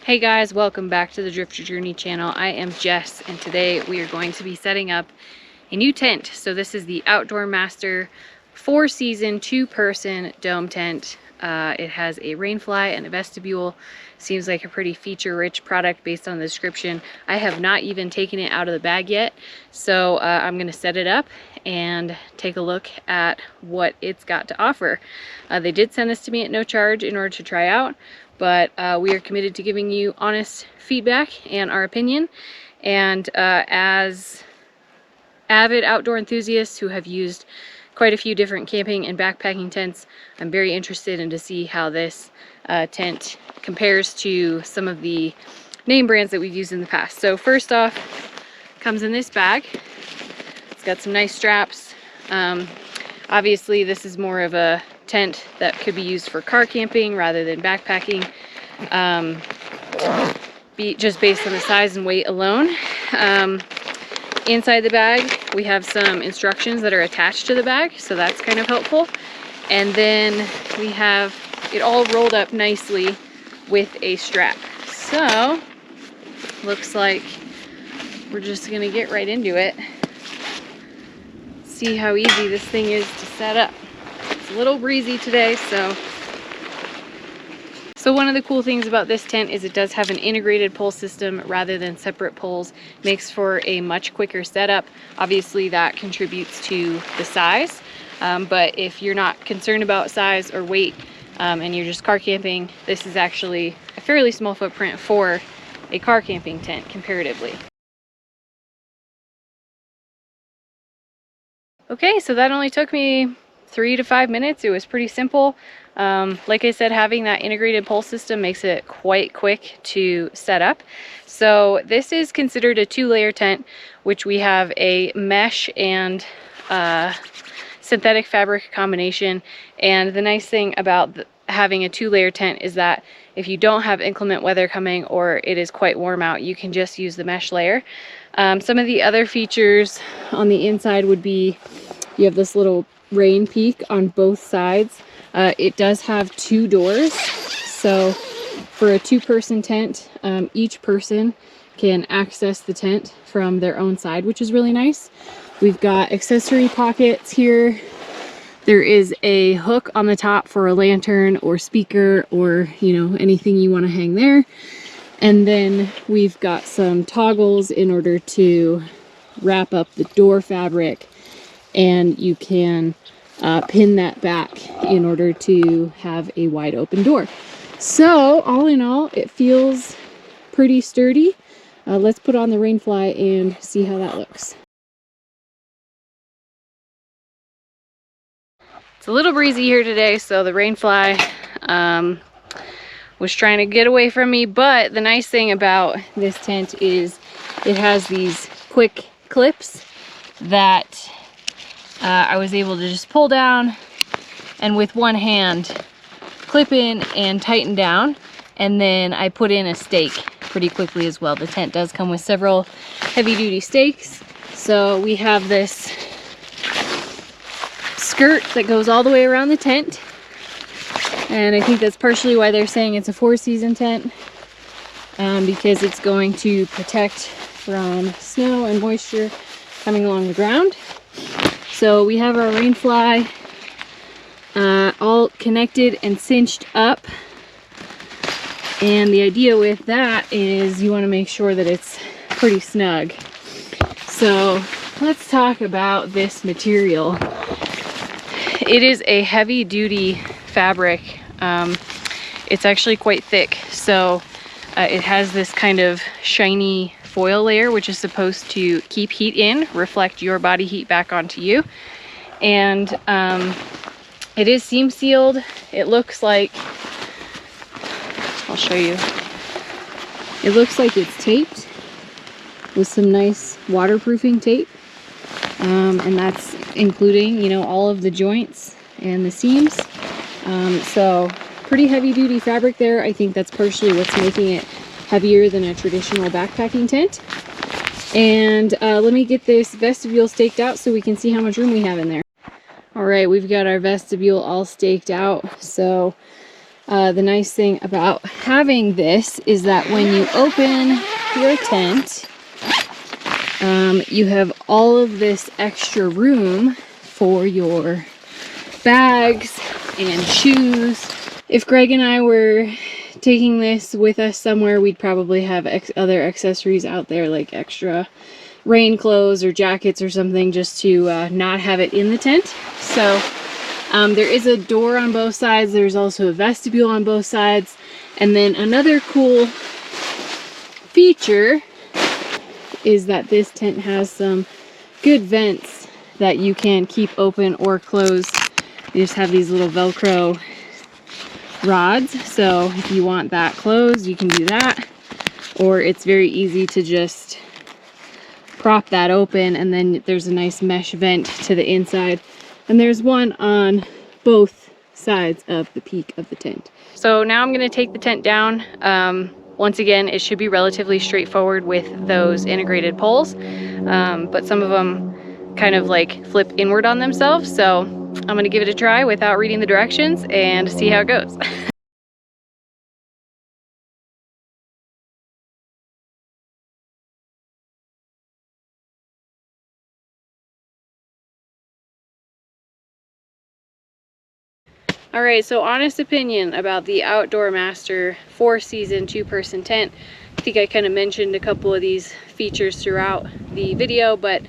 Hey guys, welcome back to the Drifter Journey channel. I am Jess, and today we are going to be setting up a new tent. So this is the Outdoor Master 4-season 2-person dome tent. It has a Rainfly and a Vestibule. Seems like a pretty feature-rich product based on the description. I have not even taken it out of the bag yet, so I'm going to set it up and take a look at what it's got to offer. They did send this to me at no charge in order to try out, but we are committed to giving you honest feedback and our opinion. And as avid outdoor enthusiasts who have used quite a few different camping and backpacking tents, I'm very interested in to see how this tent compares to some of the name brands that we've used in the past. So first off, comes in this bag. It's got some nice straps. Obviously this is more of a tent that could be used for car camping rather than backpacking, just based on the size and weight alone. Inside the bag we have some instructions that are attached to the bag, so that's kind of helpful. And then we have it all rolled up nicely with a strap. So looks like we're just gonna get right into it. See how easy this thing is to set up. It's a little breezy today, so one of the cool things about this tent is it does have an integrated pole system rather than separate poles. Makes for a much quicker setup. Obviously that contributes to the size, but if you're not concerned about size or weight and you're just car camping, this is actually a fairly small footprint for a car camping tent comparatively. Okay, so that only took me 3 to 5 minutes. It was pretty simple. Like I said, having that integrated pole system makes it quite quick to set up. So this is considered a 2-layer tent, which we have a mesh and synthetic fabric combination. And the nice thing about having a 2-layer tent is that if you don't have inclement weather coming or it is quite warm out, you can just use the mesh layer. Some of the other features on the inside would be you have this little rain peak on both sides. It does have 2 doors, so for a 2-person tent, each person can access the tent from their own side, which is really nice. We've got accessory pockets here. There is a hook on the top for a lantern or speaker or, anything you want to hang there. And then we've got some toggles in order to wrap up the door fabric, and you can pin that back in order to have a wide open door. So all in all, it feels pretty sturdy. Let's put on the Rainfly and see how that looks. It's a little breezy here today, so the Rainfly was trying to get away from me, but the nice thing about this tent is it has these quick clips that I was able to just pull down and with one hand clip in and tighten down, and then I put in a stake pretty quickly as well. The tent does come with several heavy-duty stakes, so we have this skirt that goes all the way around the tent, and I think that's partially why they're saying it's a 4-season tent, because it's going to protect from snow and moisture coming along the ground. So we have our Rainfly all connected and cinched up, and the idea with that is you want to make sure that it's pretty snug. So let's talk about this material. It is a heavy-duty fabric. It's actually quite thick, so it has this kind of shiny foil layer which is supposed to keep heat in, reflect your body heat back onto you, and it is seam sealed. It looks like, I'll show you, it looks like it's taped with some nice waterproofing tape, and that's including all of the joints and the seams. So pretty heavy duty fabric there. I think that's partially what's making it heavier than a traditional backpacking tent. And let me get this vestibule staked out so we can see how much room we have in there. All right, we've got our vestibule all staked out. So The nice thing about having this is that when you open your tent, you have all of this extra room for your bags and shoes. If Greg and I were taking this with us somewhere, we'd probably have other accessories out there, like extra rain clothes or jackets or something, just to not have it in the tent. So there is a door on both sides. There's also a vestibule on both sides. And then another cool feature is that this tent has some good vents that you can keep open or closed. You just have these little Velcro rods, so if you want that closed, you can do that, or it's very easy to just prop that open, and then there's a nice mesh vent to the inside, and there's one on both sides of the peak of the tent. So now I'm going to take the tent down. Once again, it should be relatively straightforward with those integrated poles, but some of them kind of like flip inward on themselves, so I'm going to give it a try without reading the directions and see how it goes. All right, so honest opinion about the Outdoor Master 4-season 2-person tent. I think I kind of mentioned a couple of these features throughout the video, but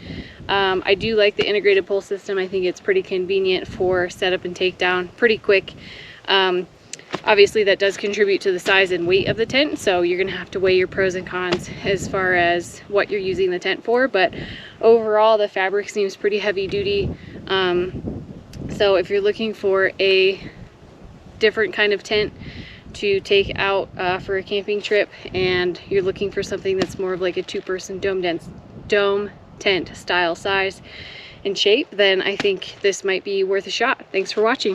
I do like the integrated pole system. I think it's pretty convenient for setup and takedown, pretty quick. Obviously that does contribute to the size and weight of the tent, so you're gonna have to weigh your pros and cons as far as what you're using the tent for, but overall the fabric seems pretty heavy duty. So if you're looking for a different kind of tent to take out for a camping trip, and you're looking for something that's more of like a 2-person dome tent style size and shape, then I think this might be worth a shot. Thanks for watching.